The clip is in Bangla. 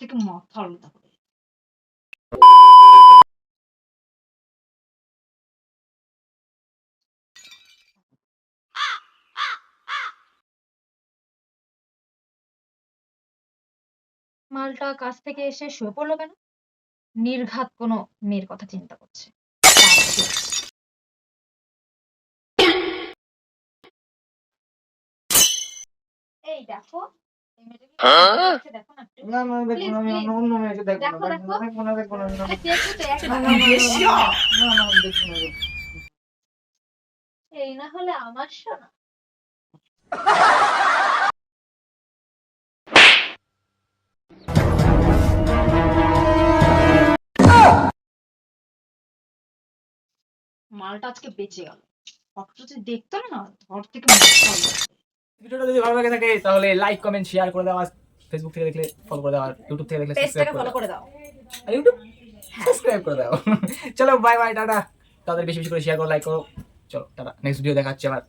থেকে মাথা আলাদা করে। মালটা কাজ থেকে এসে শুয়ে পড়লো কেন? নির্ঘাত কোনো মেয়ের কথা চিন্তা করছে। এই দেখো, এই মেয়েটা কি করছে দেখো না একটু। না না দেখবো না, আমি অন্য মেয়েকে দেখবো না, দেখো দেখবো না, দেখবো না, দেখবো না, আরে দেখো তো একবার। না, না, না, দেখবো না, দেখবো না। এই না হলে আমার সোনা। মালটা আজকে বেঁচে গেল। ফটো যদি দেখতো না ঘর থেকে মাথা আলাদা করে। ভিডিওটা যদি ভালো লাগে থাকে তাহলে লাইক কমেন্ট শেয়ার করে দাও, আর ফেসবুক থেকে দেখলে ফলো করে দাও, আর ইউটিউব থেকে দেখলে সাবস্ক্রাইব পেজটাকে ফলো করে দাও। আর ইউটিউব সাবস্ক্রাইব করে দাও। চলো বাই বাই, টাটা। তাদের বেশি বেশি করে শেয়ার করো, লাইক করো। চলো টাটা, নেক্সট ভিডিও দেখাচ্ছি আবার।